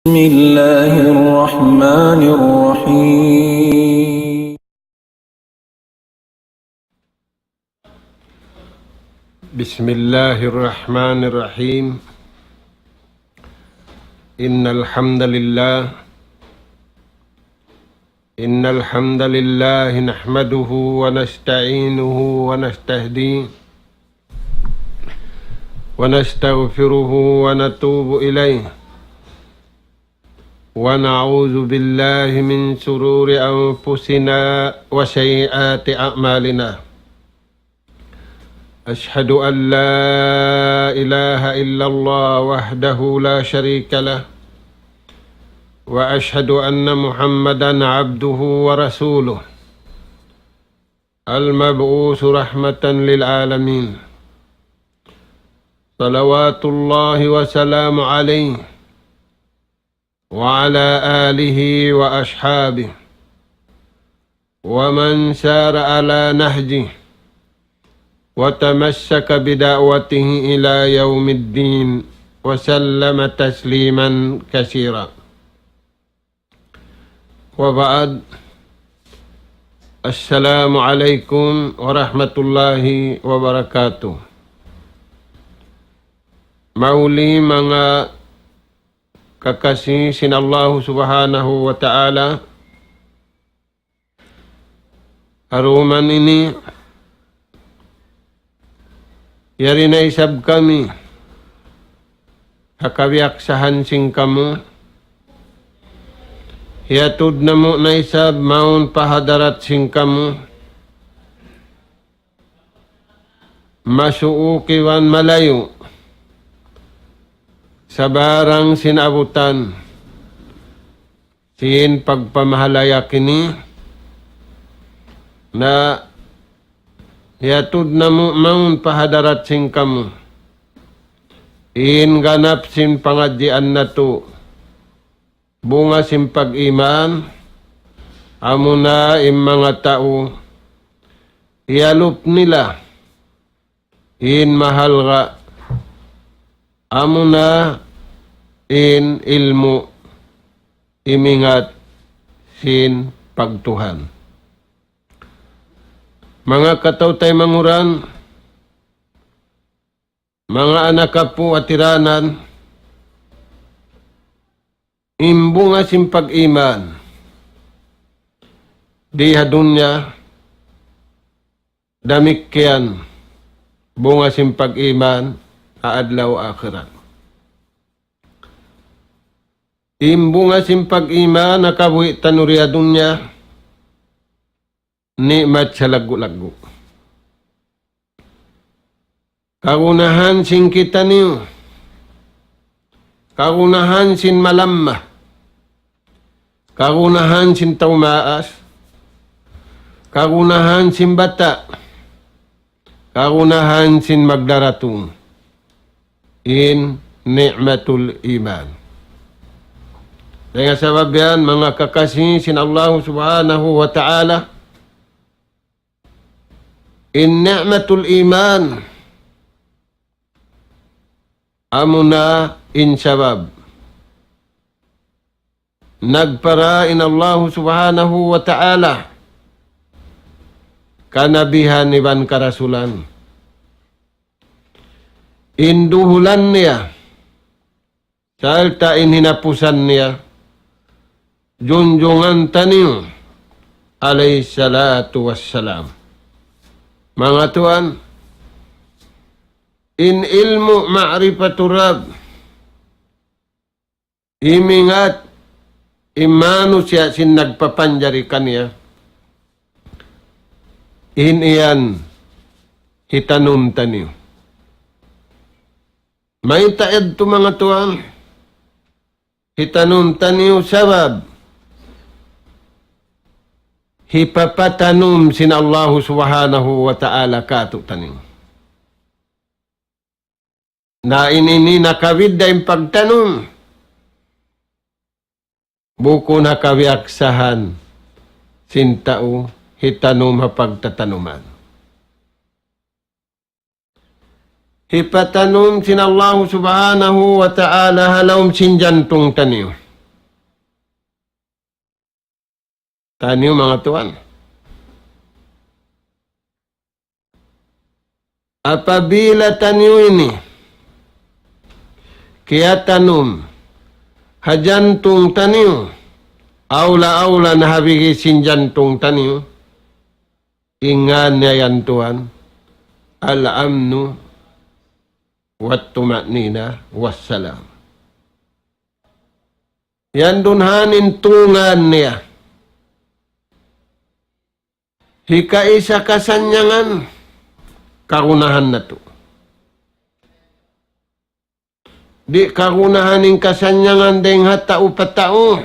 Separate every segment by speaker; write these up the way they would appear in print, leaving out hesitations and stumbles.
Speaker 1: بسم الله الرحمن الرحيم
Speaker 2: بسم الله الرحمن الرحيم إن الحمد لله نحمده ونستعينه ونستهديه ونستغفره ونتوب إليه ونعوذ بالله من شرور أنفسنا وسيئات أعمالنا أشهد أن لا إله إلا الله وحده لا شريك له وأشهد أن محمدًا عبده ورسوله المبعوث رحمة للعالمين صلوات الله وسلام عليه وعلى آله وأصحابه ومن سار على نهجه وتمسك بدعوته إلى يوم الدين وسلم تسليما كثيرا وبعد السلام عليكم ورحمة الله وبركاته. Mauli mga kakasih sin Allah subhanahu wa ta'ala, haruman ini yari na isab kami hakabiaksahan sing kamu hiatud na mo na isab maun pahadarat sing kamu masuukiwan malayo sa barang sinabutan sin pagpamahalaya kini na hiatud na mo maun pahadarat sing kamu in ganap sin pangadyan na to bunga sin pag-iman amo na in mga tao hialup nila in mahal nga amo na in ilmu imingat sin pagtuhan. Mga katawtay manguran, mga anak kapo at tiranan, imbunga sin pag-iman, diha dunya, damikyan, bunga sin pag-iman, aadlaw akhirat. Imbunga sin pag-iman, nakabuhi tanuriya dunya, nikmat sa lagu-lagu. Kagunahan sin kita niyo, kagunahan sin malamma, kagunahan sin taumaas, kagunahan sin bata, kagunahan sin magdaratong, in ni'matul iman. Dengan sebab yan, mga kakasih sin Allah subhanahu wa ta'ala, in ni'matul iman amuna in sabab nagpara in Allah subhanahu wa ta'ala kanabihan iban karasulan induhulan niya salta in hinapusan niya junjungan taniyo alayhi salatu wassalam. Mga tuan, in ilmu ma'rifatur Rabb, imingat imanu siya sin nagpapanjari kaniya, in iyan hitanum taniyo. May taed to mga tuan, hitanum taniyo sabab, hipapatanum sin Allah subhanahu wa ta'ala kato tanim. Na inini nakawid da yung pagtanum. Buko nakawiaksahan sin tao hitanum hapagtatanuman. Hipatanum sin Allah subhanahu wa ta'ala halawm sin jantong taniyo. Taniyo mga tuan. Apabila taniyo ini, kaya tanum, hajantung taniyo, aula-aula na habigi sinjantung taniyo, ingan niya yan tuan, al-amnu, wat tumaknina, wassalam. Yan dunhanin tungan niya. Hika isa kasanyangan, karunahan na to. Di karunahan ng kasanyangan deng hatao patao.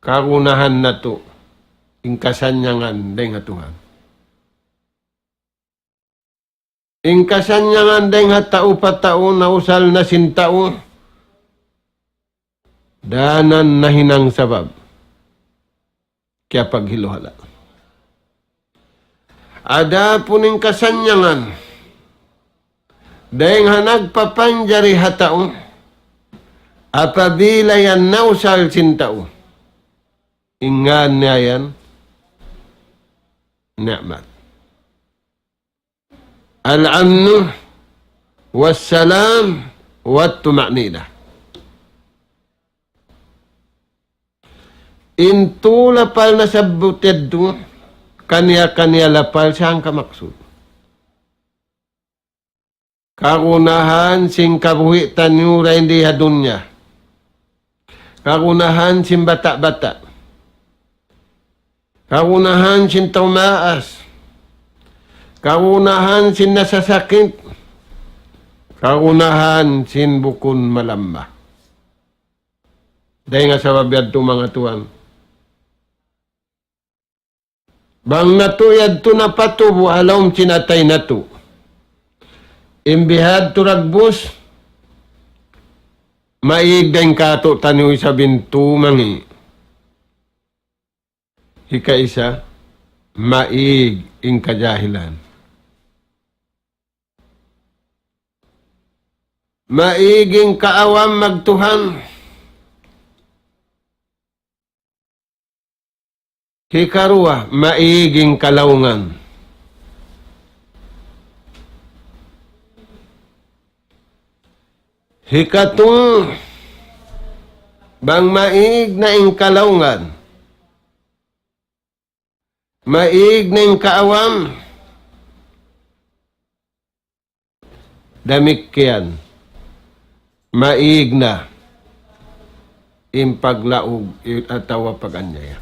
Speaker 2: Karunahan na to. Ing kasanyangan deng hatuhan. Ing kasanyangan deng hatao patao na usal na sintao. Danan na hinang sabab. Kaya paghiluhala. Ada puning kasanyangan. Dahil nagpapanjari hatao. Apabila yan nausal sintao. Ingan niya yan. Ni'mat. Al-amnu. Wassalam. Wat-tumaknina. Intu lapal na sabuted do, kanya-kanya lapal siyang kamaksud. Karunahan sing kabuhi tanyura hindi hadunya. Karunahan sing bata-bata. Karunahan sing tumaas. Karunahan sing nasasakit. Karunahan sing bukun malamba. Dahil nga sa babiyad to mga tuwan. Bang natuyad to na patubo, alawm sinatay na to. Imbihad to ragbos, maigdang kato taniw sa bintu mangi. Hika isa, maig ing kajahilan. Maiging kaawam magtuhan. Hikarua, maiging kalaungan. Hikatung, bang maig na ing kalaungan. Maig na ing kaawam. Damikyan, maig na ing paglaog atawa pag-anyaya.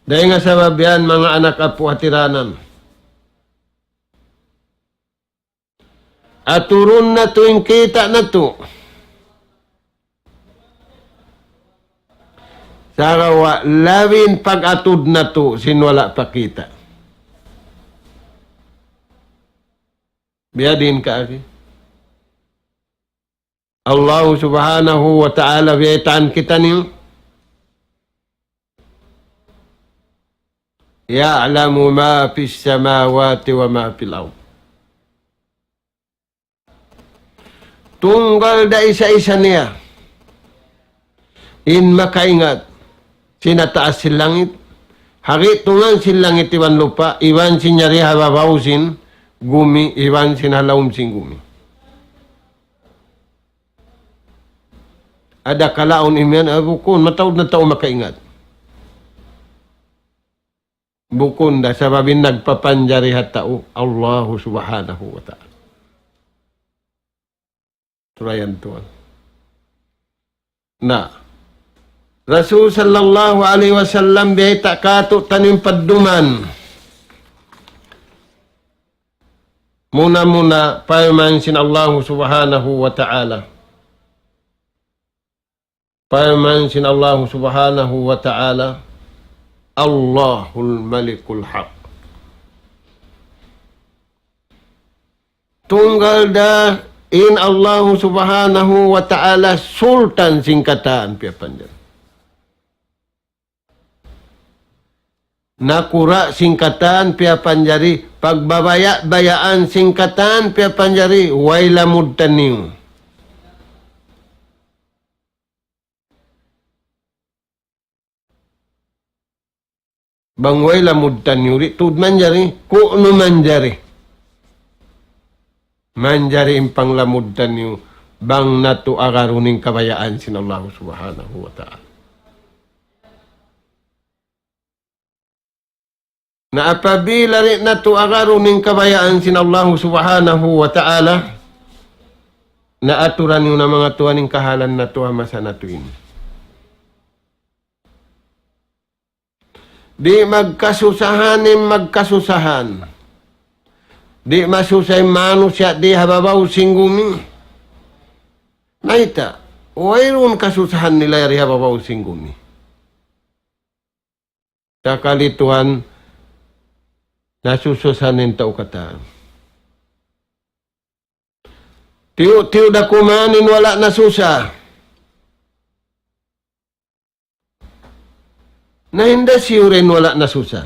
Speaker 2: Dahil nga sa babiyan, mga anak apo hatiranan. At turun na to yung kita na to. Sarawa, lawin pag-atud na to, sinwala pa kita. Biyadin ka, aki. Allah subhanahu wa ta'ala biyataan kita niyo. Ya'lamu ma fis samawati wa ma fil ard. Tunggal da isa-isa niya. In makaingat. Sinataas silangit. Hari tungan silangit iwan lupa. Iwan sinyari hababausin gumi. Iwan sinalaum sing gumi. Ada kalaon imyan. Bukun. Mataod na tao makaingat. Bukun da sababin nagpapanjari hatao Allah subhanahu wa ta'ala. Turayan tuan. Na Rasul sallallahu alaihi wasallam bihay takato tanim padduman. Muna-muna payman sin Allah subhanahu wa ta'ala. Payman sin Allah subhanahu wa ta'ala. Allahul Malikul Haq. Tunggal da in Allah subhanahu wa ta'ala sultan singkatan piapanjan. Nakura singkatan piapanjari pagbabaya-bayaan singkatan piapanjari wailamud taniw. Bangway lamudtan yuri. Tud manjari. Kuno manjari. Manjari impang lamudtan yu. Bang natu agaruning kabayaan sin Allah subhanahu wa ta'ala. Na apabila rin natu agaruning kabayaan sin Allah subhanahu wa ta'ala, na aturan yung na mga tuwaning kahalan na tuwa masa natuin. Di magkasusahanin magkasusahan. Di masusay manusia di hababaw singgumi. Naita, wayroon kasusahan nila yari hababaw singgumi. Sa kalituhan, nasususanin tao kata. Tiyo da kumanin wala nasusa. Na hindi siyurin wala nasusa.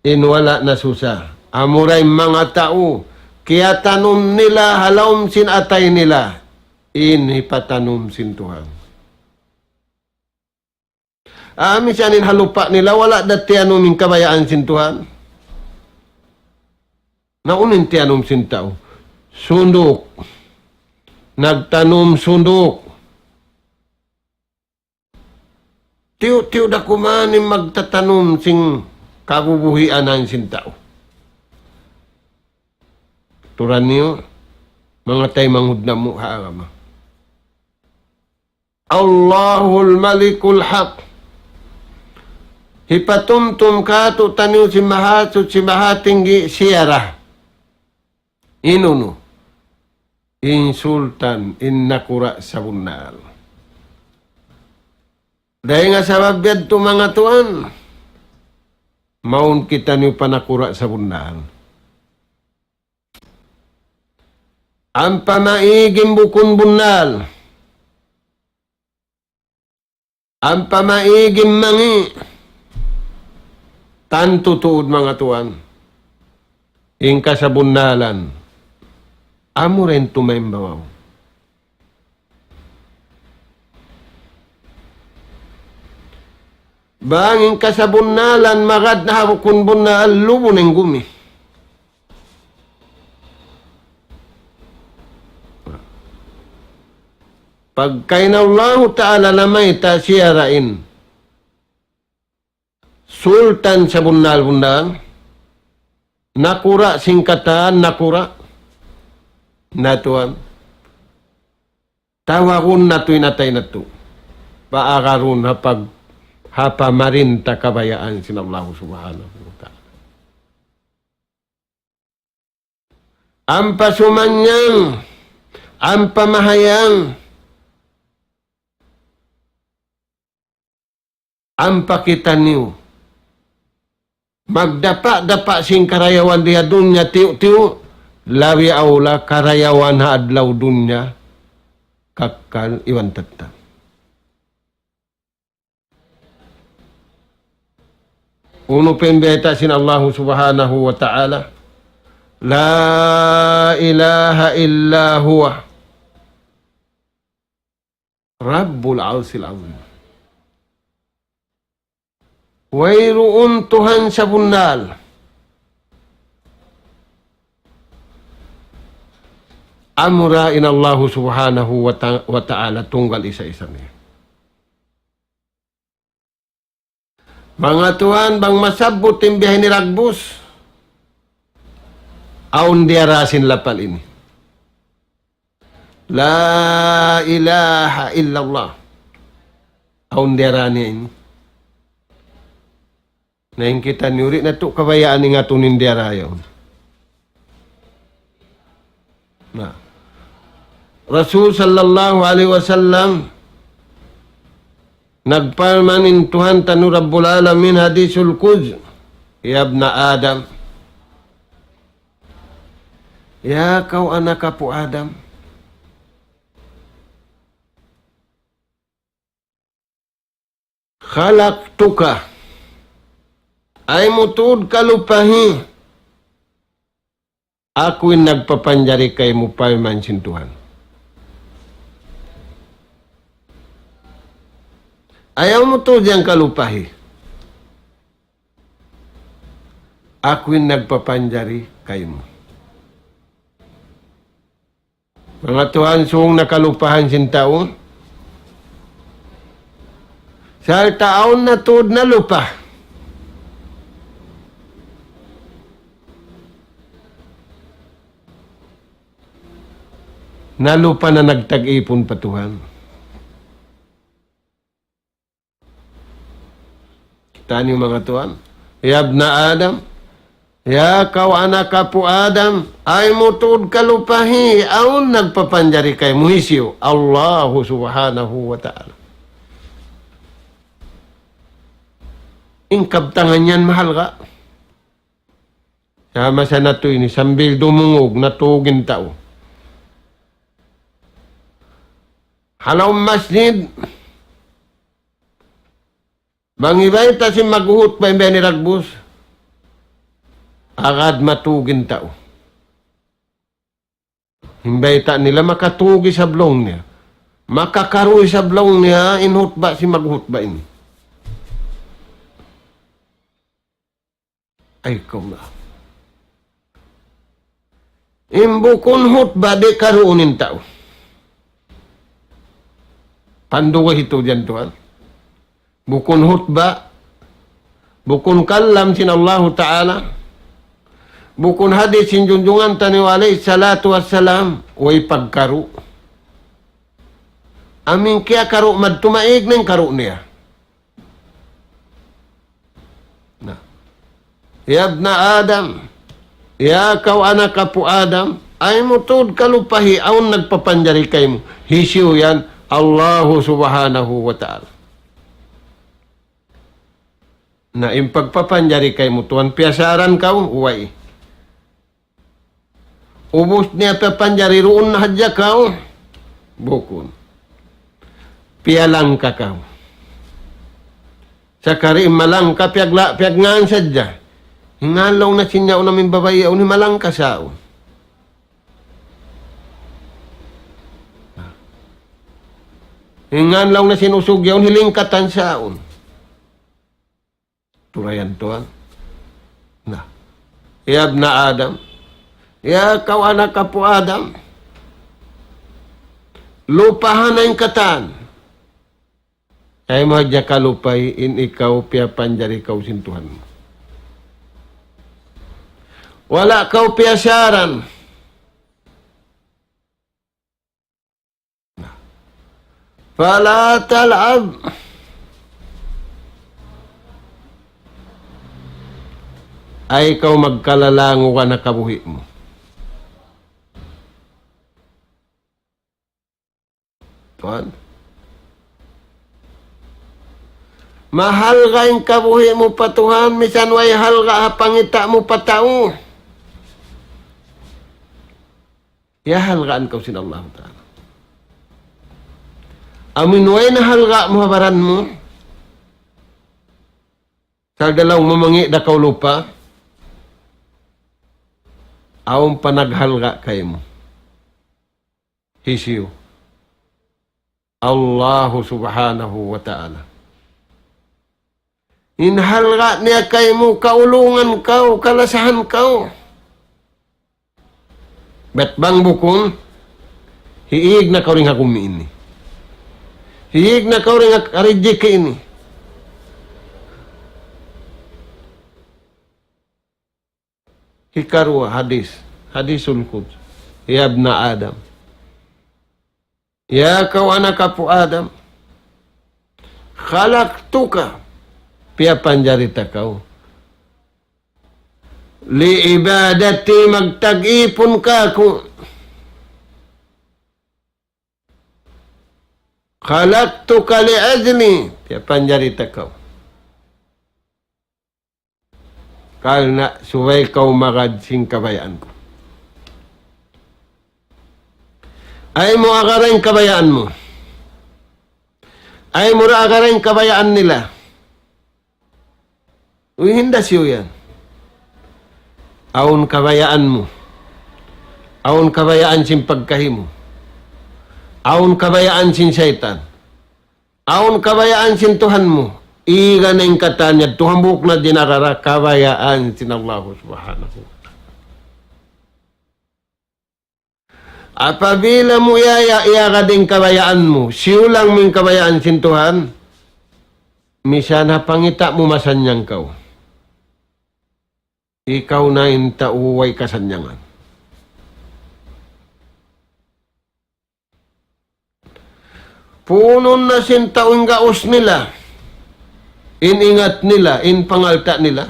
Speaker 2: Wala nasusa. Amuray mga tao, kaya tanong nila halawm sin atay nila, ipatanom sin Tuhan. Misanin halupa nila, wala dati anuming kabayaan sin Tuhan. Naunin ti anum sin tao. Sundok. Nagtanom sundok. Tiyo da kumanin magtatanom sing kabubuhian ang sin tao. Turan niyo, mga tay manghudna mo haagama. Allahul Malikul Haq. Hipatumtum kato taniw si mahatsot si mahatinggi siyara. Inuno. Insultan innakura sa bunal. Dahil nga sa babiyad to mga tuan, maun kita niyo panakura sa bunal. Ang pamaiging bukon bunal. Ang pamaiging mangi. Tanto tuod mga tuan. Ingka sa bunalan. Amo rin tumembawaw. Bangin ka sa bunalan, magad na habukon bunal, lubo ng gumi. Pagkay na Allah Ta'ala lamay ta siyarain. Sultan sa bunal-bunal. Nakura singkatan, nakura. Natuan. Tawakun nato'y natay nato. Paakaroon hapa marin ta kabayaan sin Allah subhanahu wa ta'ala. Ang pasumanyang, ang pamahayang, ang pakitan niyo. Magdapa-dapa sing karayawan diya dunya tiyo-tiyo. Lawi aula karayawan ha adlaw dunya. Kakal iwan tatta. Uno pembeta sin Allah subhanahu wa ta'ala. La ilaha illa huwa. Rabbul Arsil Azim. Wayroon Tuhan sa bunal. Amurain Allah subhanahu wa ta'ala tunggal isa-isa niya. Mga tuan, bang masabot yung biyahe ni Ragbus, aun diarasin lapal ini. La ilaha illallah. Aun diarani ini. Naing kita niuri na to kabayaan nga tunin diarayon. Nah. Rasul sallallahu alaihi wasallam nagpalmanin Tuhan tanu Rabbul Alamin hadisul Qudz. Ya ibna Adam. Ya kau anak kapu Adam. Khalaqtuka. Ay mutud kalupahi. Ako'y nagpapanjari kay mo palman sin Tuhan. Ayaw mo to diyang kalupahi. ako'y nagpapanjari kayo mo. Mga tuhan, suong nakalupahan sin tao, sa taon na tuod na lupa, na lupa na nagtag-ipon pa Tuhan. Kita niyo mga tuhan, yab na Adam, ya kau anak kapu Adam, ay mutud kalupahi, aun nagpapanjari kay muhisyo, Allahu subhanahu wa ta'ala. Ingkab tangan yan, mahal ka. Sama sa nato ini, sambil dumungog, natugin tao. Halaw masjid, bangibay ta si maghuhut pa yung ni Ragbus, agad matugin tao. Himbay ta nila makatugi sa blong niya. Makakaroy sa blong niya, inhut ba si maghut ba ini? Ay, ikaw na. Imbukon hut ba di karuunin tao? Panduwa ito dyan tuhan. Bukon hut ba? Bukon kalam sin Allah Ta'ala. Bukon hadis sin junjungan taniwalay salatu wassalam. Way pagkaru. Aming kaya karu madtumaig ng karu niya. Yab na Adam, ya kau anak kapu Adam, ay mutud kalupahi, aun nagpapanjari kayo mo. Hisyo yan, Allahu subhanahu wa ta'ala. Na impagpapanjari kayo mo, tuwan piyasaran ka, uway. Ubus niya papanjari roon na hadya ka, bukun. Piyalang ka ka. Sakari malang ka, piagnaan sadya. Hingalaw na sinyaw namin babae, ni malang kasao. Hingalaw na sinusugyaw, hilingkatan saon. Turayan tuan. Na. Yab na Adam. Ya kau anak kapu Adam. Lupahan na yung katan. Ay mahadya kalupay, in ikaw piyapanjari kau sintuhan mo. Wala kau piyasaran. Fala tal'ab. Ay ikaw magkalalango ka na kabuhi mo. Tuan. Mahal ka yung kabuhi mo pa Tuhan. Misan way hal ka pangita mo pa tao. Yahalgaan kau sin Allah Ta'ala. Amin way na halga mo habaran mo. Sa dalaw mamangi da kau lupa. Awang panaghalga kayo mo. Hisyo. Allahu subhanahu wa ta'ala. Inhalga niya kayo mo, kaulungan kau, kalasahan kau. Bet bang bukon, hiig na kau rin hakumi ini. Hiig na kau rin hakariji ka ini. Hikarwa hadisul Quds. Ya ibna Adam. Ya kau anak kapu Adam. Khalaqtuka. Pia panjarita kau. Li ibadati magtag-ipon ka ko. Khalaqtuka li ajli. Pia panjarita kau. Karena suway kau makadsing kabayaan ko. Ay mo agaring kabayaan mo. Ay mo agaring kabayaan nila. Uy, hinda siyo yan. Aun kabayaan mo. Aun kabayaan sin pagkahimo. Aun kabayaan sin syaitan. Aun kabayaan sin Tuhan mo. igan ang katanya, tuhambok na dinarara kabayaan sin Allah subhanahu. Apabila mo iya ka din kabayaan mo, siulang mong kabayaan sin Tuhan, misana pangita mo masanyang kau. Ikaw na yung tauway kasanyangan. Punon na sin taong gaos nila, iningat nila, pangalta nila,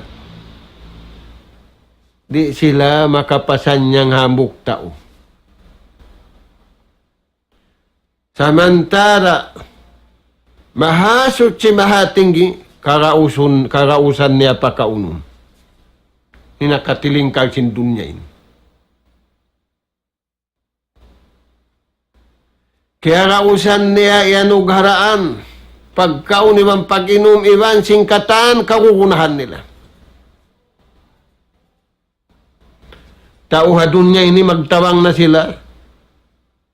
Speaker 2: di sila makapasanyang hambuk tao. Samantara, mahasot si mahatinggi, karausan niya pakaunon. Hinakatiling kag sin dunyain. Kaya kausan niya yanug haraan, pagkaon ibang pag-inom iban singkatan, kakukunahan nila. Tao hadun niya ini magtawang na sila,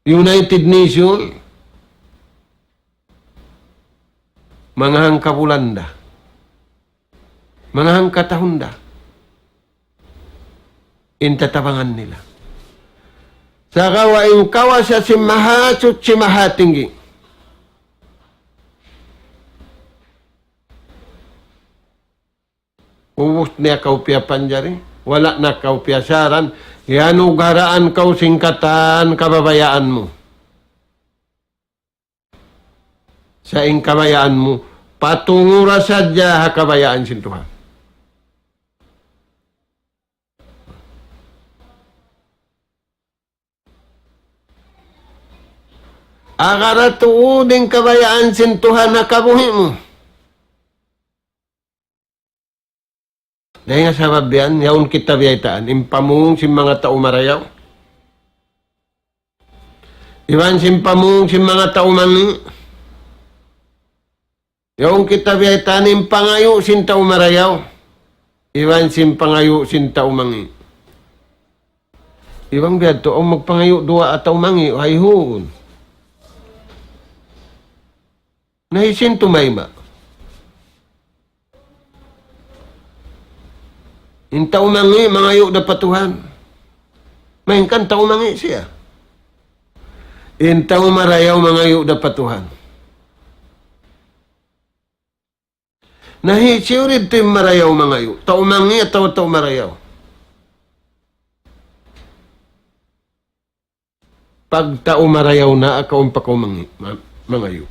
Speaker 2: United Nations, mga hangkabulanda, mga hangkatahunda, intatabangan nila. Sa kawaing kawa sa simahatsot simahatinggi. Ubus niya kaupya panjari, wala na kaupyasaran, yanugaraan kau singkatan kababayaan mo. Sa ing kabayaan mo, patungura sadya kabayaan sin Tuhan. Agara tuuding kabayaan sin Tuhan na kabuhi mo. Dahil nga sabab yan, yaon kita biyaitaan, impamung sin mga tao marayaw. Iwan sin pamung sin mga tao mani. Yaon kita biyaitaan, impangayo sin tao marayaw. Iwan sin pangayo sin tao mangi. Iwan biyad to, ang magpangayo dua at tao mangi, ay huun. Nahisin tumayma. Yung tao mangi, mangayo na patuhan. Mainkan tao mangi siya. Yung tao marayaw, mangayo na patuhan. Nahisiw rin ito yung marayaw, mangayo. Tao mangi at tao marayaw. Pag tao marayaw na, akaw pakaw mangayo.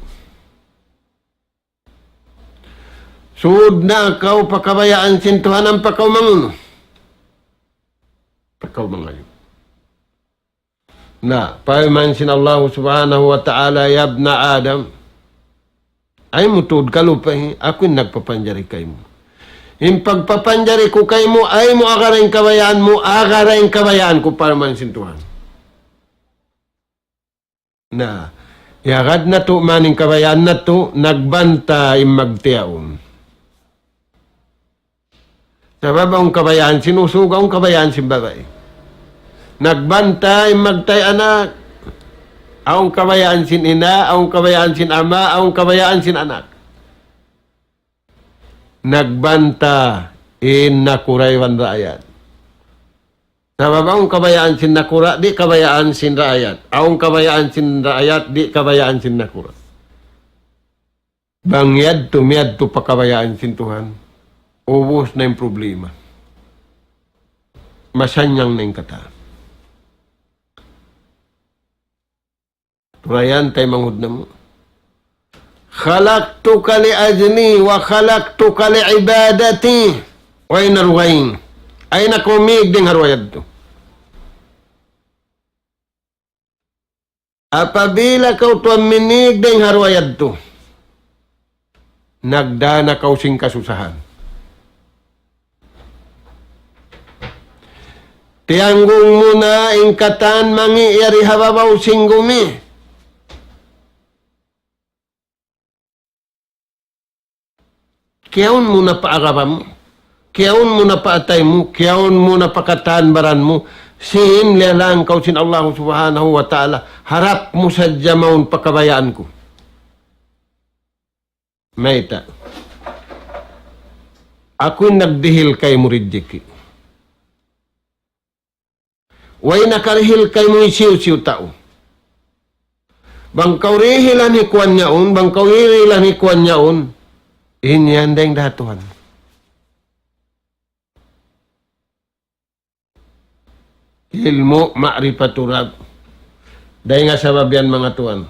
Speaker 2: Suod na akaw pakabayaan sin Tuhan ang pakaw manguno. Pakaw mangayo. Na, pahiman sin Allah subhanahu wa ta'ala, yabna Adam, ay mutod kalupahi, ako'y nagpapanjari kay mo. Yung pagpapanjari ko kay mo, ay mo agarain kabayaan mo, agarain kabayaan ko pahiman sin Tuhan. Na, yagad na to, maning kabayaan na to, nagbanta yung magtiyaon. Sa babang kabayaan, sinusugaw ang kabayaan si babae. Nagbantay, magtay anak. Ang kabayaan sin ina, ang kabayaan sin ama, ang kabayaan sin anak. Nagbanta, nakuraywan raayat. Sa babang kabayaan sin nakura, di kabayaan sin raayat. Ang kabayaan sin raayat, di kabayaan sin nakura. Bangyad tumiyad to pakabayaan sin Tuhan. Ubus na yung problema. Masanyang na yung kata. Turayan tayo manghud na mo. Khalaqtuka li ajni wa khalaqtuka li ibadati. Way naruwain. Ay nakumig ding harwayad to. Apabila kau tuan minig ding harwayad to, nagdana kau sing kasusahan. Tianggung mo na ingkatan mangi yari hababaw singgumi. Kiyaon mo na paarabam mo. Kiyaon mo na paatay mo. Kiyaon mo na pakataan baran mo. Sin lialang kau sin Allah subhanahu wa ta'ala. Harap mo sa jamaon pakabayaan ko. Maita. Ako'y nagdihil kay mo rijiki. Way nakarihil kay mo isiw-siw tao. Bangkaw rihilan ni kuwan niyaon, bangkaw rihilan ni kuwan niyaon, inyan dahing datuhan. Ilmu ma'rifaturab. Dahil nga sabab yan mga tuan.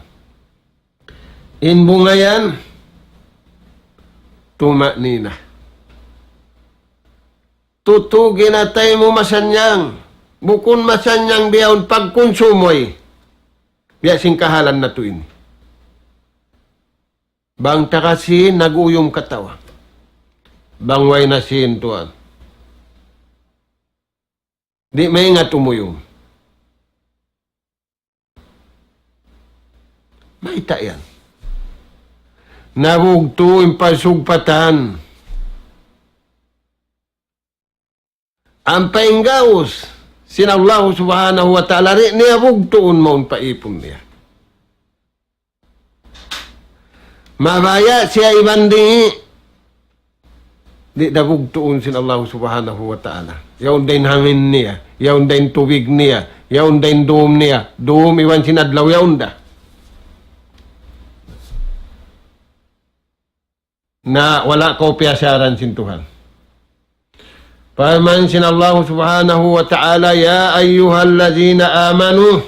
Speaker 2: Inbungayan, tumaknina. Tutugin atay mo masanyang. Bukun masanyang biyaon pagkonsumoy. Biya singkahalan na to ini. Bang takasi naguyong katawa. Bangway na sin tuan. Di may nga tumuyong. Maita yan. Nabugto yung pasugpatan. Ang painggaos, sinallahu subhanahu wa ta'ala, niya bugtoon maun paipon niya. Mabaya siya ibandi. Di nabugtoon sinallahu subhanahu wa ta'ala. Yaon din hangin niya, yaon din tubig niya, yaon din doom niya, doom iwan sinadlaw yaon da. Na wala kopya siyaran sintuhan. Paman sinallahu subhanahu wa ta'ala, ya ayyuhallazina amanu.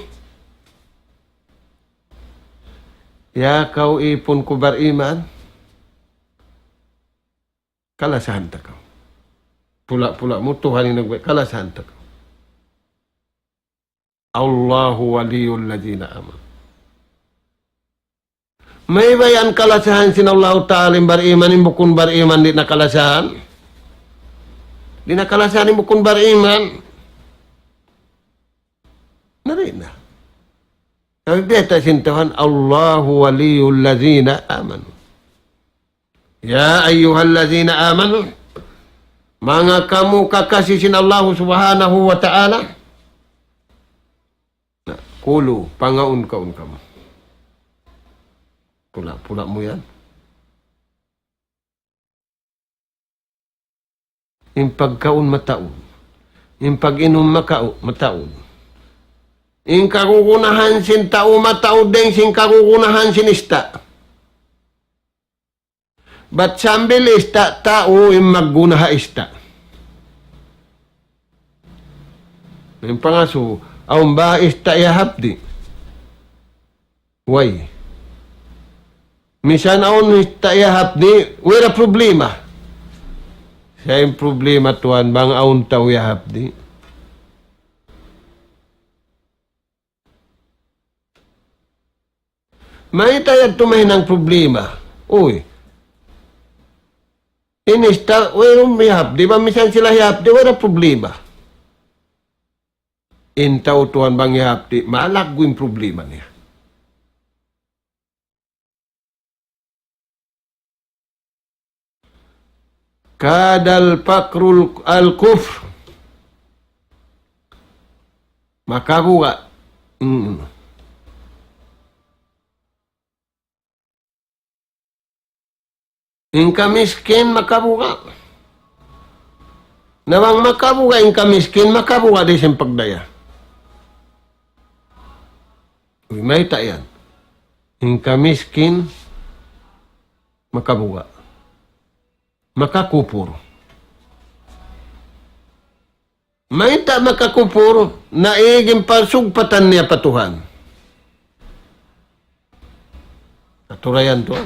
Speaker 2: Ya kau ipon ko bariman. Kalasahan ta kau. Pula-pula mo, Tuhan yung nagway. Kalasahan ta kau. Allahu waliyul ladzina amanu. May bayan kalasahan sinallahu ta'ala yung bariman, yung bukun bariman di nakalasahan. Di nakalasahan yung bukun bariman. Narin na. Sabi beta sintuhan, Allahu waliyul ladzina amanu. Ya ayyuhal ladzina amanu. Mga kamu kakasih sinallahu subhanahu wa ta'ala. Kulu, pangaun-kaun kamu. Pula-pula mo yan. Yung pagkaon mataon. Yung pag-inom mataon. Yung kakukunahan sin tao mataon din sin kakukunahan sin ista. Ba't sambil ista tao yung maggunaha ista. Yung pangaso, aun ba ista ihapdi? Why? Misan aon istayahap ni, wala problema. Siya yung problema tuan, bang aon tao yahap ni. May tayag tumahin ang problema. Uy, inista, wala yahap di ba? Misan sila yahap di, wala problema. Intaw tuan bang yahap di, malagwing problema niya. Kadal pakrul al-kufr. Makakuha. Ingka miskin makabuka. Nawang makabuka ingka miskin makabuka di siyang pagdaya. Uy, may tayan. Ingka miskin makabuka. Makakupur. May ta makakupur na iging pasugpatan niya patuhan. Aturayan to.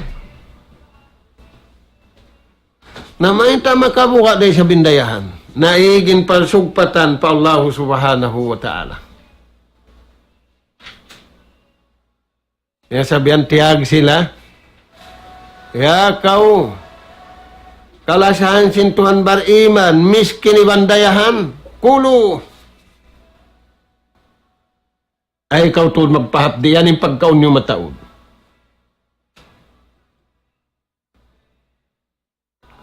Speaker 2: Na may ta makabuka day sa bindayahan na iging pasugpatan pa Allah subhanahu wa ta'ala. Kaya sabihan tiyag sila, ya kau kalasahan sintuhan bariman, miskin ibandayahan, kulo. Ay ikaw tuod magpahapdi, yan yung pagkaon nyo mataod.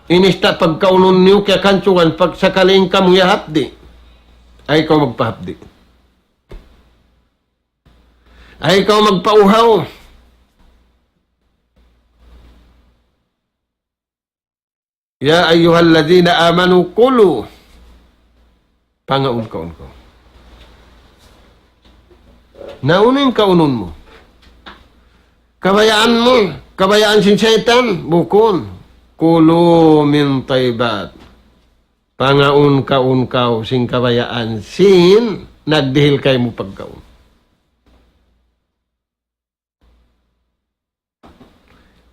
Speaker 2: Inista pagkaunon nyo kaya kansuan, pag sakaling ka mong yahapdi, ay ikaw magpahapdi. Ay ikaw magpauhaw. Ya ayyuhalladzina amanu kulu. Pangaun-kaun ko. Naunin kaunon mo. Kabayaan sin syaitan, bukon. Kulu min taybat. Pangaun kaun sing kabayaan sin nagdihil kay mo pagkaon.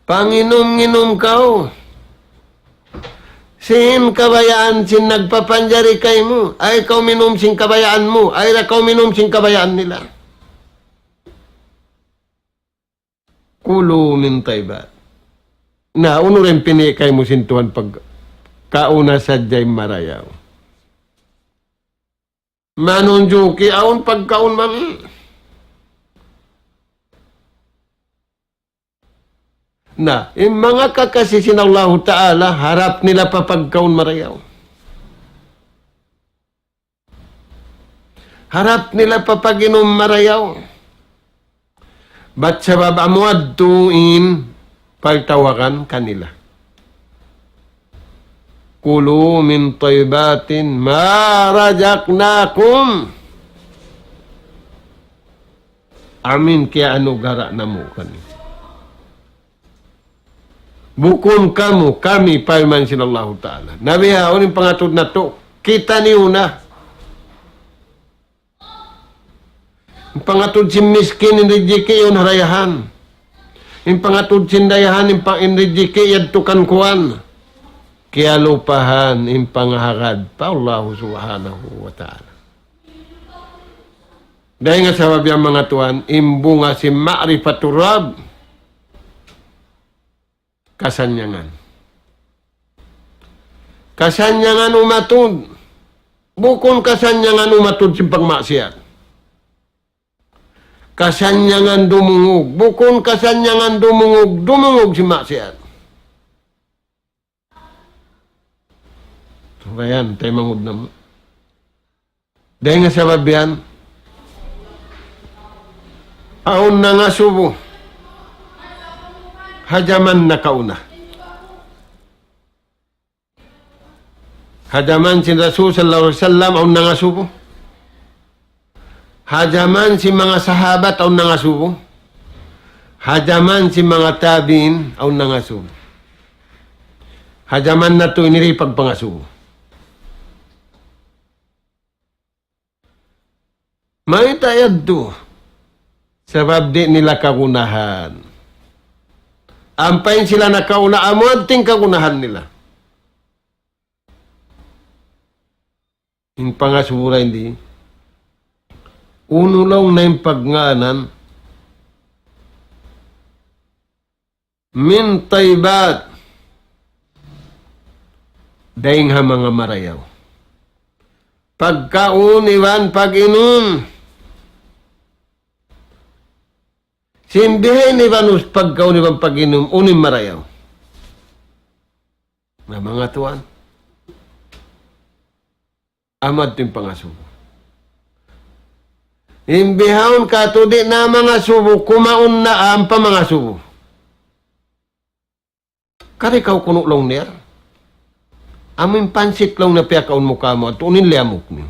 Speaker 2: Panginom-nginom kau. Sin kabayaan sin nagpapanjari kay mo. Ay kau minum sin kabayaan mo. Ay ra kau minum sin kabayaan nila. Kulo min taybat. Na uno rin pini kay mo sin Tuhan pag kauna sadyay marayaw. Manunjuki aon pagkaon man. Na, yung mga kakasisin Allah Ta'ala, harap nila pa pagkaon marayaw. Harap nila pa pag-inom marayaw. Ba't sabab amuad tuin pagtawakan kanila. Kulu min taybatin ma rajaknakum. Amin kaya anugara na mo kanila. Bukon kamu, kami paiman sinallahu ta'ala. Nabi haon yung pangatod na to, kita ni una. Yung pangatod si miskin, inrijiki yun harayahan. Yung pangatod sindayahan, yung inrijiki yadtukan kuwan. Kaya lupahan, yung pangahagad pa Allah subhanahu wa ta'ala. Dahil nga sabab yung mga tuan, imbunga si ma'rifaturab. Kasanyangan. Kasanyangan umatod. Bukon kasanyangan umatod si pagmaksiat. Kasanyangan dumungog. Bukon kasanyangan dumungog si maksiat. So, ayan, tayo mangod na mo. Dahil nga sabab yan, aon na nga subo. Hajaman na kauna. Hajaman si Rasul sallallahu alaihi wasallam ang nangasubo. Hajaman si mga sahabat ang nangasubo. Hajaman si mga tabiin ang nangasubo. Hajaman na to iniri pagpangasubo. May tayad to. Sabab di nila kagunahan. Ampain sila nakauna, amod ting kagunahan nila. Yung pangasura hindi. Uno lang na yung pagnganan. Min taybat. Daing ha mga marayaw. Pagkaun, iwan, pag-inom. Simbihin ni Vanus pagkaw ni bang pag-inom, unim marayaw. Na mga tuwan. Amad ting pangasubo. Imbihawon ka to di na mga subo, kumaon na ang pa mga subo. Kari kaw kuno lang niya. Amin pansit lang na piyakaon mo ka mo at unin liamok niyo.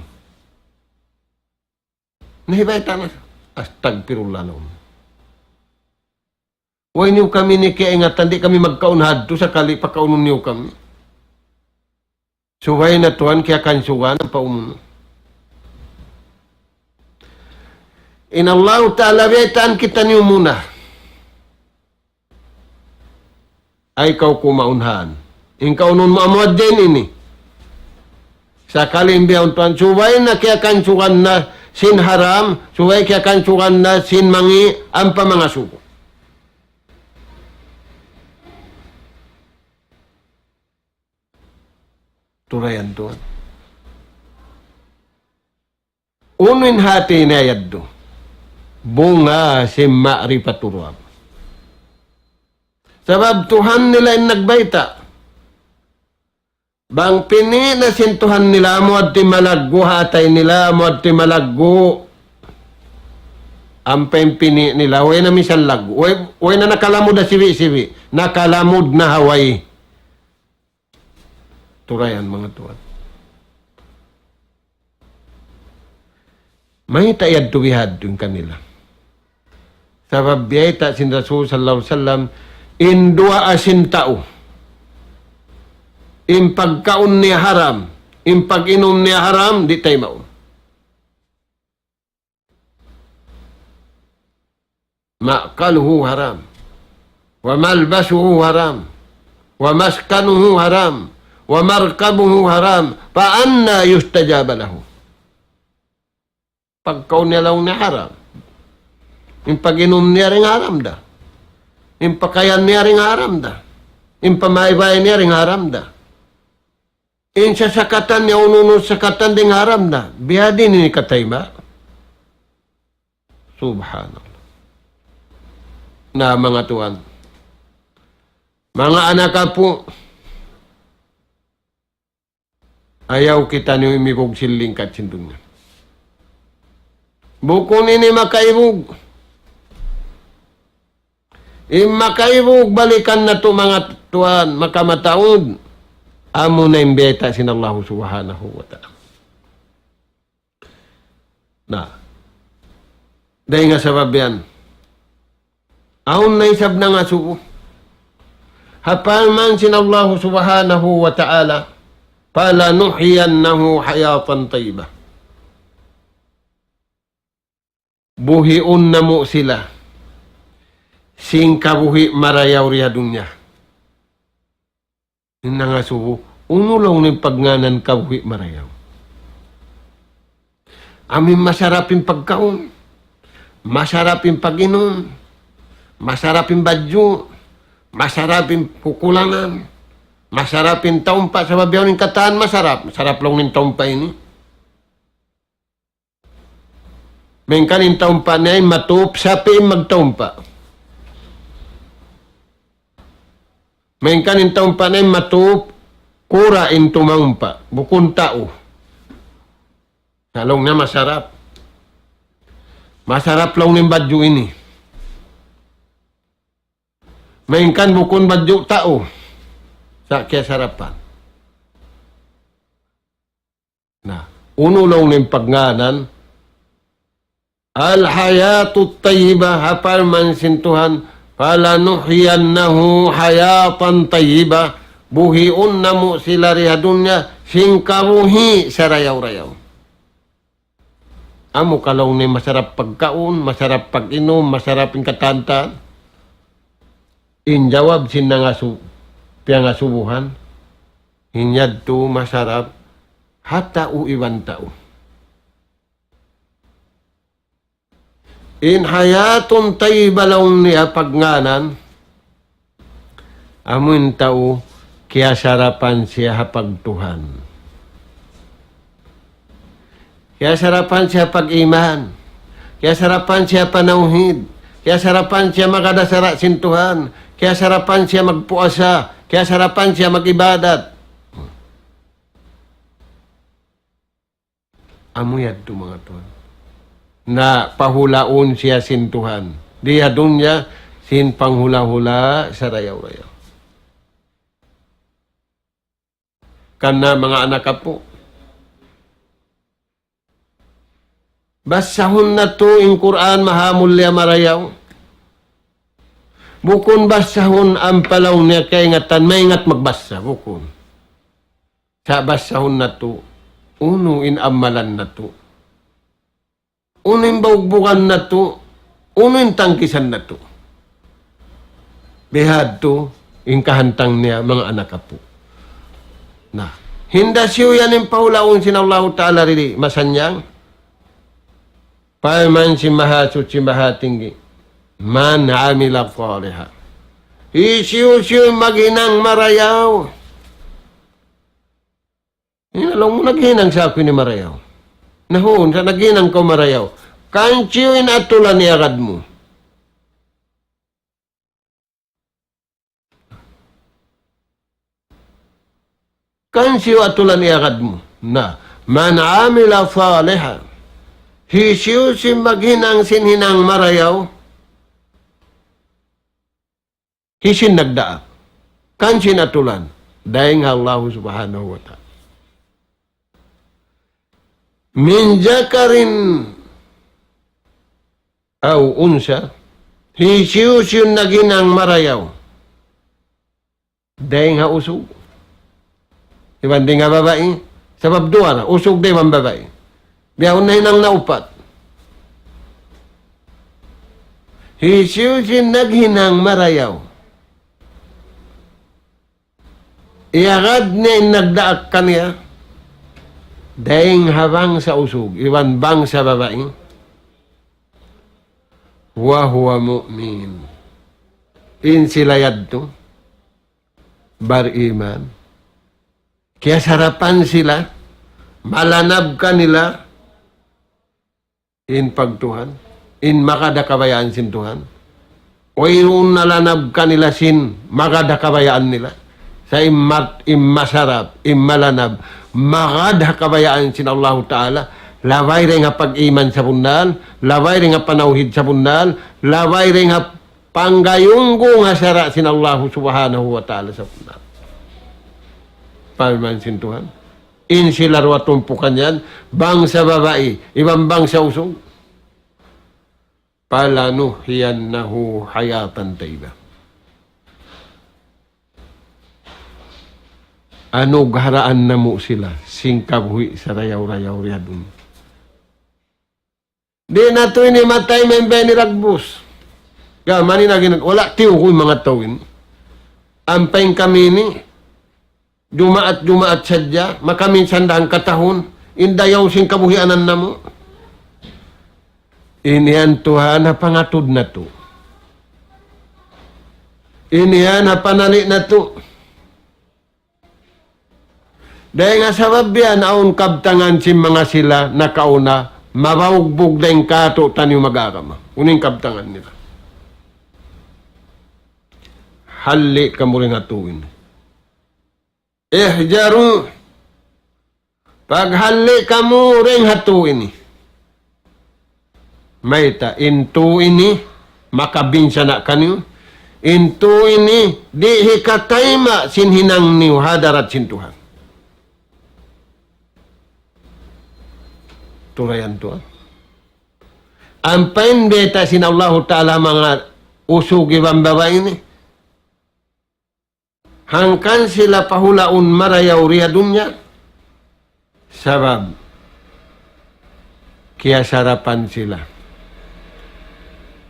Speaker 2: Nahibay tanas. Astag pirulalaw. Huwag niyo kami ni kaya ingatan, di kami magkaunhad to sa kali pakaunon niyo kami. Suway na tuwan kaya kansugan ang paumun. In Allah Ta'ala betaan kita niyo muna. Ay kau kumaunhan. In kaunon mo amuad din ini. Sa kalimbiyaw tuwan, suway na kaya kansugan na sin haram, suway kaya kansugan na sin mangi ang pamangasuko. Turayan doon. Unin hati na yaddo. Bunga si ma'rifaturab. Sabab Tuhan nila yung nagbaita. Bang pini na sintuhan nila mo at malaggo hatay nila mo at malaggo. Ang pini nila. Huwag na misan laggo. Huwag na nakalamod na siwi-siwi. Nakalamod na Hawaii. turayan mga tuwan. May tayad tuwihad yung kanila. Sabab biyay ta sin Rasul sallallahu alaihi wasallam in dua asin tao. In pagkaon niya haram, in pag-inom niya haram, di tayo maun. Ma'kaluhu haram, wa malbasuhu haram, wa maskanuhu haram, wa markabuhu haram, pa anna yustajaba lahu. Pagkaon niya lang niya haram. Yung pag-inom niya rin haram da. Yung pakayan niya rin haram da. Yung pamaybay niya rin haram da. Yung sasakatan niya ununod sakatan ding haram da. Biyadi ni katayma. Subhanallah. Na mga tuwan. Mga anak po, ayaw kita niyo imibog siling katsindun nga. Bukon ini makaibog. Makaibog balikan na to mga tuan, makamataon. Amo na imbeta sin Allah subhanahu wa ta'ala. Na, dahil nga sabab yan, ahon na isab na nga suko. Hapal man sin Allah subhanahu wa ta'ala, pala nuhiyannahu hayatan tayyibah. Buhiun na mo sila. Sing kabuhi marayaw riya dunya. Yung nga suho, unulaw ng pagnganan kabuhi marayaw. Amin masarapin pagkaon. Masarapin pag-inom. Masarapin badyo. Masarapin kukulangan. Masarapin taumpa. Sa babiyaw ng kataan, masarap. Masarap lang ng taumpa ini. May kanin taumpa na ay matup, sapi magtaumpa. May kanin taumpa na ay matup, kura in tumangpa, bukun tao. Salong na masarap. Masarap lang ng badyo ini. May kan bukun badyo tao. Sa kaya sarapan. Na, uno lang ng pagnganan, al-hayatu tayyibah, hapal man sintuhan, falanuhyiyannahu hayatan tayyibah, buhiun na mo sila rihadun niya, singkabuhi sa rayaw-rayaw. Amo kalaw ni masarap pagkaon, masarap pag-inom, masarap yung katanta. Injawab sin nga piyangasubuhan, hinyad to masarap, hata u iwan tao. In hayatun tayyibalaw niya pagnganan, amun tao, kaya sarapan siya hapagtuhan. Kaya sarapan siya pag-iman. Kaya sarapan siya panauhid. Kaya sarapan siya makadasara sintuhan. Kaya sarapan siya magpuasa. Kaya sarapan siya mag-ibadat. Amuyad to mga tuwan. Na pahulaon siya sintuhan. Diya doon niya sin panghula-hula sa rayaw-rayaw. Kana mga anak po. Basahon na to in Quran mahamul liya marayaw. Bukon basahon ang palaw niya kay ngatan may ngat magbasa. Bukon. Sa basahon na to, uno in amalan na to. Uno yung baugbukan na to, uno yung tangkisan na to. Behad to, yung kahantang niya, mga anak po. Na, hinda siyo yan yung paulaon sinallahu ta'ala rin, masanyang. Paman si mahasut si mahatinggi, man amila qaliha. Isiyo maghinang marayaw. Hinalaw mo naghinang sa akin ni marayaw. Nahon, sa naginang ko marayaw. Kanchiyo inatulan ni agad mo. Kanchiyo atulan ni agad mo. Na, man amila salihan. Hisiyo si maghinang sinhinang marayaw. Hisin nagdaa. Kansin atulan. Dahil Allah subhanahu wa ta'ala. Min jakarin aw unsa, hisius yung naginang marayaw. Dahil nga usog. Iban di nga babae. Sabab duwa na, usog di man babae. Biyahon na hinang naupat. Hisius yung naghinang marayaw. Iagad niya yung nagdaak kaniya. Dahil habang sa usog, iwan bang sa babae. Wa huwa mu'min. In sila yadto. Bar-iman. Kaya sarapan sila. Malanab ka nila. In pagtuhan. In makadakabayaan sin Tuhan. O yung nalanab ka nila sin makadakabayaan nila. Sa masarap, malanab, makadakabayaan sin Allah Ta'ala. Laway rin nga pag-iman sa bundal, laway rin nga panauhid sa bundal, laway rin nga panggayunggo nga sara sin Allah Subhanahu wa Ta'ala sa bundal. Paman sin Tuhan. In sila ruwa tumpukan yan, bang sa babae, ibang bang sa usog. Palanuhiyannahu hayatan tayyiba. Ano garaan na mo sila, singkabhui sa rayaw-rayaw riyadun. Di na ito inimatay may ni Ragbus. Gamani na ginag, wala tiyo ko yung mga tawin. Ampay kami ni, dumaat sadya, makaminsan dahang katahon, indayaw singkabuhianan na mo. Iniyan Tuhan na pangatod na to. Iniyan na panali na to. Dahil nga sa babyan, aon kabtangan si mga sila na kauna, mabaugbog na yung kato tanyo mag-arama. Uning kabtangan nila. Hali ka mo rin atuin. Jaru, paghali ka mo rin hatuin. Mayta, into ini, makabinsa na kanyo. Into ini, di hikatayma sinhinang niyo hadarat sintuhan. Turayan to. Ang paindeta sin Allah Ta'ala mga usugi bang babae ni. Hangkan sila pahulaun marayaw riyadunya. Sabab, kaya sarapan sila.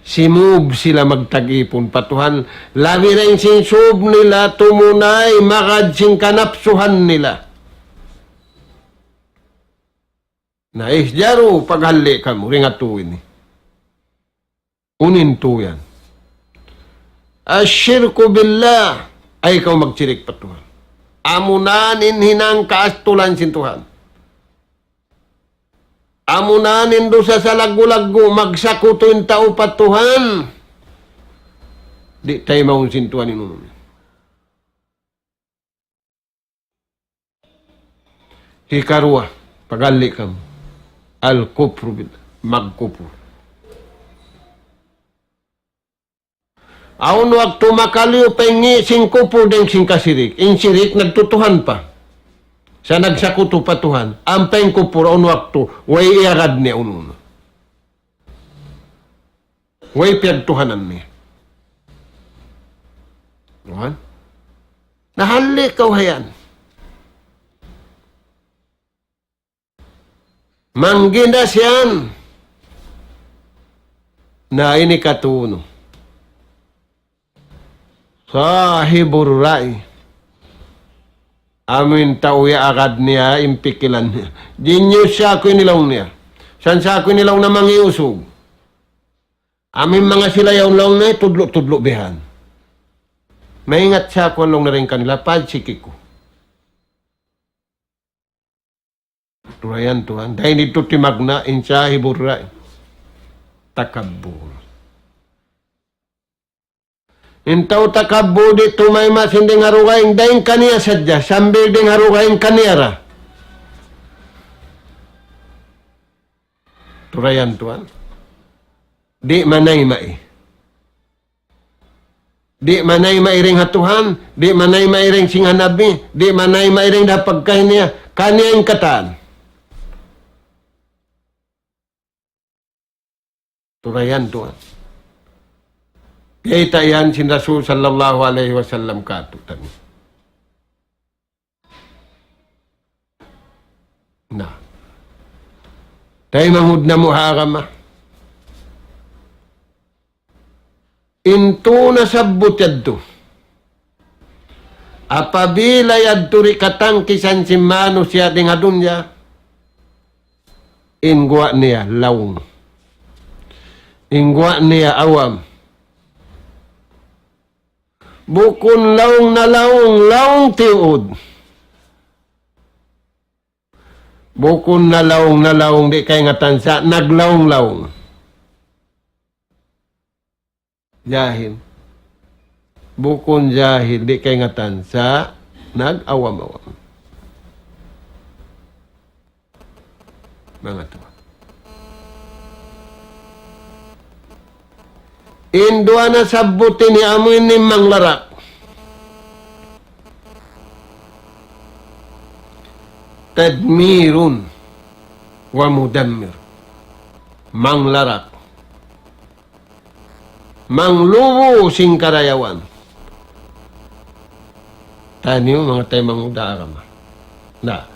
Speaker 2: Simub sila magtag-ipon patuhan. Labi rin sinsub nila tumunay makad sing kanapsuhan nila. Naisjaro paghali ka mo, ringatuin ni. Unin to yan. Asyirku billah, ay ikaw magsirik pa Tuhan. Amunanin hinang kaastulan sin Tuhan. Amunanin do sa lagu-lagu, magsakutuin tao pa Tuhan. Di tayo maun sin Tuhan inunon. Hikarua, paghali ka mo. Al-kufru magkufur. Aun waktu makaliw pengi sing kufur deng sing kasirik. In sirik nagtutuhan pa. Sa nagsakuto pa Tuhan. Ang peng kufur aun waktu way iarad ni unun. Way piyagtuhanan ni. Tuhan? Nahali kaw hayan. Manggindas yan na ini katuno. Sahibur rai. Amin tauya agad niya, impikilan niya. Dinyo siya ko nilaw niya. San siya ko nilaw na mangiusog. Amin mga sila yung long na tudlo-tudlo bihan. Maingat siya ko long na rin kanila, padsikiko. Turayan Tuhan. Dahil dito timagna, insya hiburay. Takabur. Intaw takabur dito may masinding harugayin. Dahil kaniya sadya. Sambil ding harugayin kaniyara. Turayan Tuhan. Di manay mai. Di manay mairing hatuhan, di manay mairing singhanabi, di manay mairing dapagkain niya, kaniya yung kataan. Turayan tuan. Kita yan si Rasul sallallahu alaihi wasallam katutan. Nah. Tayo mahud na muharama. Into na sabot yadto. Apabila yadto ri katangkisan si Mano siya ding adunya, ingwa niya lawng. Ingwa niya awam. Bukun lawng na lawng tiud. Bukun na lawng di kay nga tansa, naglawng-lawng. Jahil. Bukon jahil, di kay nga tansa, nag-awam-awam. Mga to. Indua na sabutin ni amoy ni manglarak. Tadmirun wa mudammir. Manglarak. Mangluwo sing karayawan. Taniyo mga tayo mangudara. Na.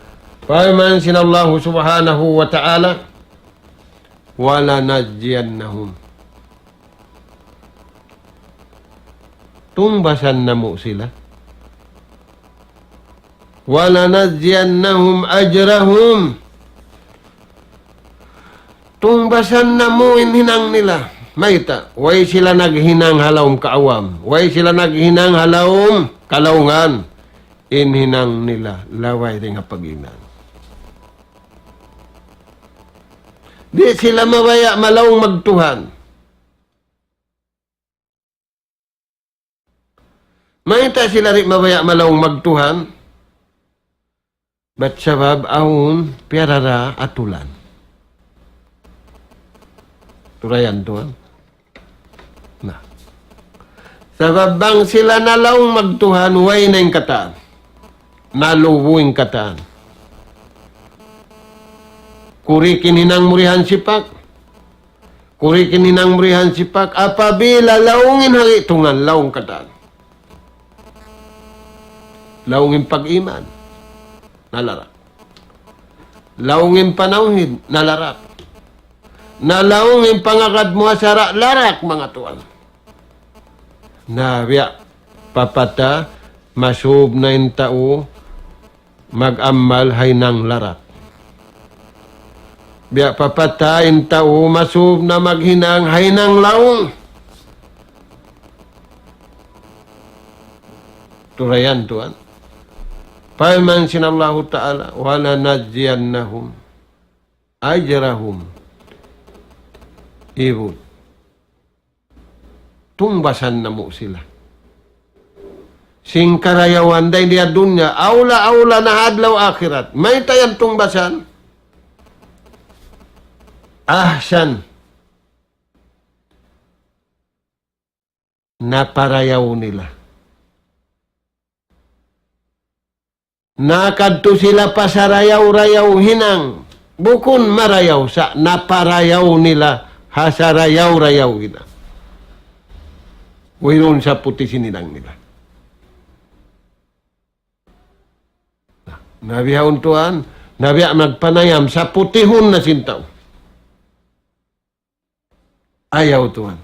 Speaker 2: Paman sinallahu subhanahu wa ta'ala wala najiyannahum. Tumbasan na mo sila. Wala najiyannahum ajrahum. Tumbasan na mo hinang nila. Maita, way sila naghinang halawom kaawam. Way sila naghinang halawom kalaungan. Inhinang nila laway rin nga paginan. Di sila mawaya malawong magtuhan. Maita sila rin mawaya malawong magtuhan. Ba't sabab aun piarara atulan. Turayan tuhan. Nah. Sabab bang sila nalawng magtuhan, way na yung kataan. Naluwing kataan. Kurikin hinang murihan sipak. Kurikin hinang murihan sipak. Apabila lawungin halitungan, lawong kataan. Lawungin pag-iman, nalarak. Lawungin panawhin, nalarak. Nalawungin pangakad mo asara, larak mga tuwan. Nabiya, papata, masub na yung tao, mag-amal hay nang larak. Biya papata, yung tao, masub na maghinang hay nang lawong. Turayan tuwan. Paman sinallahu ta'ala, wala najiyannahum, ajrahum, ibud. Tumbasan na mo sila. Sing karayawan day dia dunya, aula na hadlaw akhirat. May tayan tumbasan. Ahsan. Naparayaw nila. Nakadto sila pasarayaw-rayaw hinang. Bukun marayaw sa naparayaw nila hasarayaw-rayaw ina. Wiron sa puti sininang nila. Nabiyaon tuan, nabiya magpanayam sa putihon na sintaw. Ayaw tuan.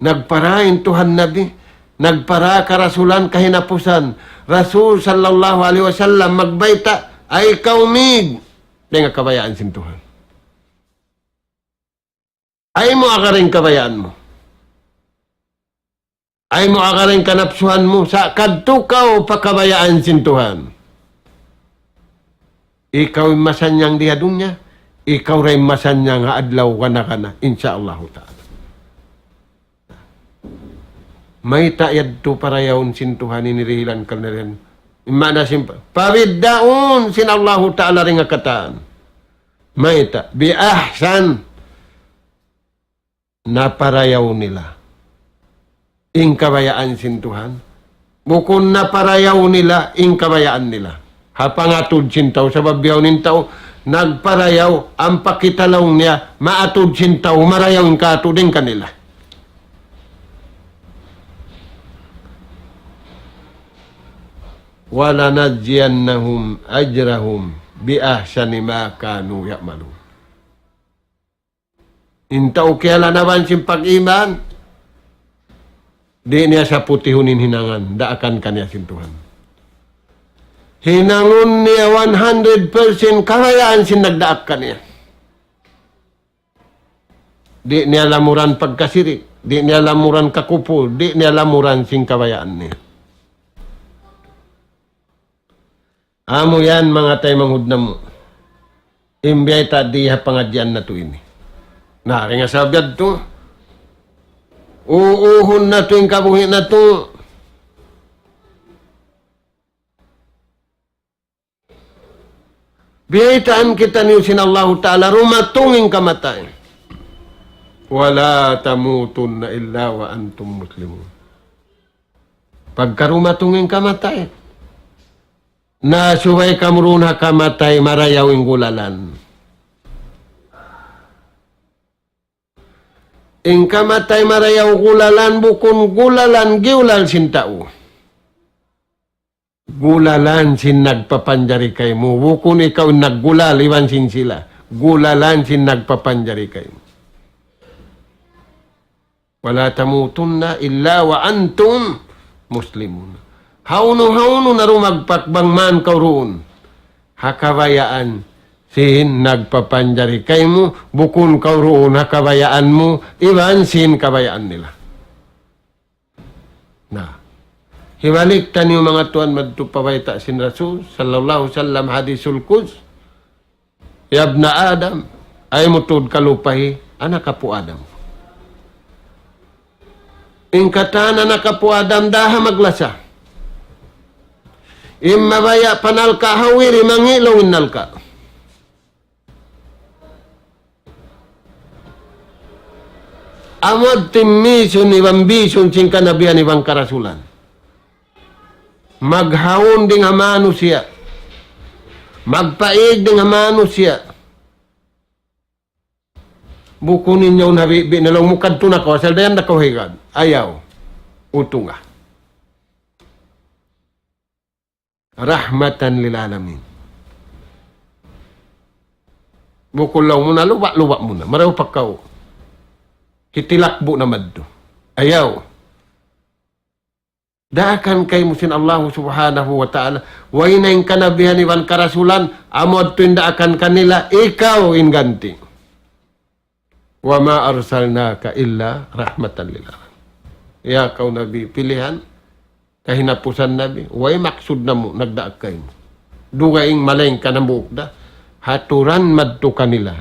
Speaker 2: Nagparain tuhan nabi, nagpara karasulan kahinapusan. Rasul sallallahu alaihi wasallam magbaita ay kaumig. Dengan kabayaan sintuhan. Ay mo akaring kabayaan mo. Ay mo akaring kanapsuhan mo sa kadtukaw pakabayaan sintuhan. Ikaw masanyang diha dunya, ikaw ray masanyang adlaw kana insyaallah ta'ala. May taayad to parayaon sintuhan inirihilan ka na rin. Imana simpa. Pabiddaon sinallahu ta'ala rin nga kataan. May ta. Biahsan. Naparayaw nila. ing kabayaan sin Tuhan. Bukon na parayaw nila, ing kabayaan nila. Hapangatod sintaw sa babyaw nintaw, nagparayaw, ang pakitalaw niya, maatod sintaw, marayaw ing katudin kanila. Wala nadjiyannahum ajrahum biahsani ma kanu ya'malun. Intaw kaya naman sin pag-iman, di niya sa putihunin hinangan, daakan kanya sin Tuhan. Hinangon niya 100% kahayaan sin nagdaak kanya. Di niya lamuran pagkasirik, di niya lamuran kakupol, di niya lamuran sin kabayaan niya. Amo yan mga tay manghudna mo. Imbiyay ta diha pangadyan na to ini. Nari nga sabyad to. Uuhon na to yung kabuhi na to. Biyaitaan kita niyo sin Allah Ta'ala rumatunging kamatay. Wala tamutun na illa wa antum muslimun. Pagkarumatunging kamatay, na subay kamruna kamatay marayaw ing gulalan. Ing kamatay marayaw gulalan bukon gulalan giulal sin tao. Gulalan sin nagpapanjari kay mo. Bukon ikaw naggulal iwan sin sila. Gulalan sin nagpapanjari kay mo. Wala tamutunna illa wa antum muslimun. Hauno-hauno na rumagpakbang man kauroon. Hakabayaan sin nagpapanjari kay mo, bukun kauroon hakabayaan mo, iwan sin kabayaan nila. Na, hiwalik tan yung mga tuan madtupawayta sin Rasul, sallallahu sallam hadisul Quds, yabna Adam, ay mutud kalupahi, anak ka po Adam. Ingkatan anak ka po Adam, daha maglasa. Mabaya panal ka hawiri mangilong innal ka. Amod timison ibang bison sing kanabihan ibang karasulan. Maghawon ding hamano siya. Magpaig ding hamano siya. Buko ninyo nabibi nalang mukad to na ko. Saldayan na kahigad. Ayaw. Utunga. Rahmatan lil alamin. Bukulaw mo na, luwa mo na. Maraw pagkaw. Hitilakbo na maddo. Ayaw. Daakan kay musin Allah subhanahu wa ta'ala. Way na yung kanabihan iwan karasulan. Amod tuindaakan kanila. Ikaw inganti. Wa ma arsalnaka illa rahmatan lil alamin. Ya kau nabi pilihan. Kahinapusan nabi, way maksud na mo, nagdaag kayo. Dugaing malayng ka na buok da, haturan madto kanila,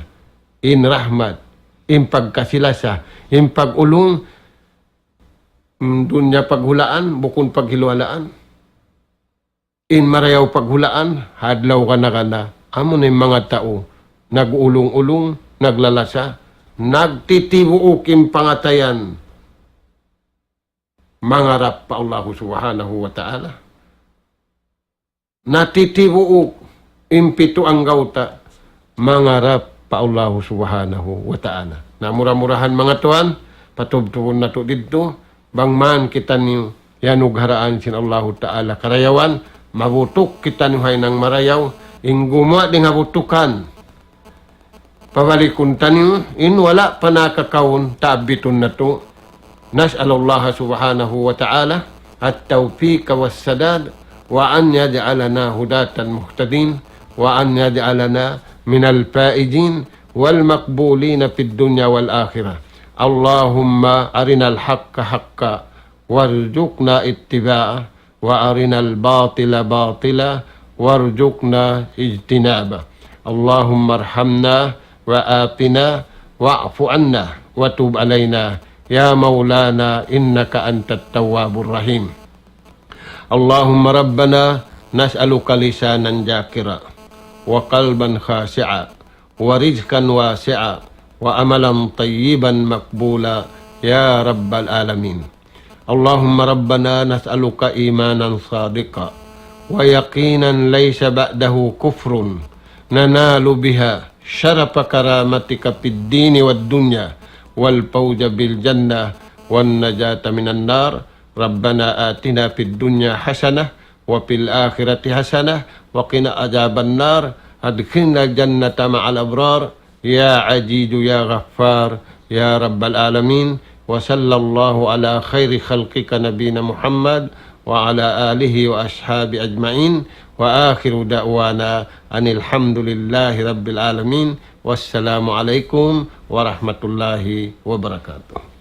Speaker 2: in rahmat, in pagkasilasa, in pagulong, dunya paghulaan, bukon paghilualaan, in marayaw paghulaan, hadlaw ka na, amo na yung mga tao, nag-ulong-ulong, naglalasa, nagtitibuok yung pangatayan, mangarap pa Allah subhanahu wa ta'ala. Natitibuok, impito ang gauta, mangarap pa Allah subhanahu wa ta'ala. Namura-murahan mga tuan, patubtuon na to dito, bangman kita niyo, yanugharaan sin Allah ta'ala. Karayawan, mabutok kita niyo hay ng marayaw, inggumawa ding habutukan. Pabalikun tanyo, in wala pa nakakaon, tabiton na to. نسأل الله سبحانه وتعالى التوفيق والسداد وأن يجعلنا هداة مهتدين وأن يجعلنا من الفائزين والمقبولين في الدنيا والآخرة. اللهم أرنا الحق حقا وارزقنا اتباعه وأرنا الباطل باطلا وارزقنا اجتنابه. اللهم ارحمنا وآتنا واعف عنا وتب علينا يا مولانا إنك أنت التواب الرحيم. اللهم ربنا نسألك لسانا ذاكرا وقلبا خاشعا ورزقا واسعا وأملا طيبا مقبولا يا رب العالمين. اللهم ربنا نسألك إيمانا صادقا ويقينا ليس بعده كفر ننال بها شرف كرامتك في الدين والدنيا والفوز بالجنة والنجاة من النار. ربنا آتنا في الدنيا حسنة وفي الآخرة حسنة وقنا عذاب النار. أدخلنا الجنة مع الأبرار يا عزيز يا غفار يا رب العالمين. وصلى الله على خير خلقك نبينا محمد وعلى آله وأصحابه أجمعين. وآخر دعوانا أن الحمد لله رب العالمين. والسلام عليكم ورحمة الله وبركاته.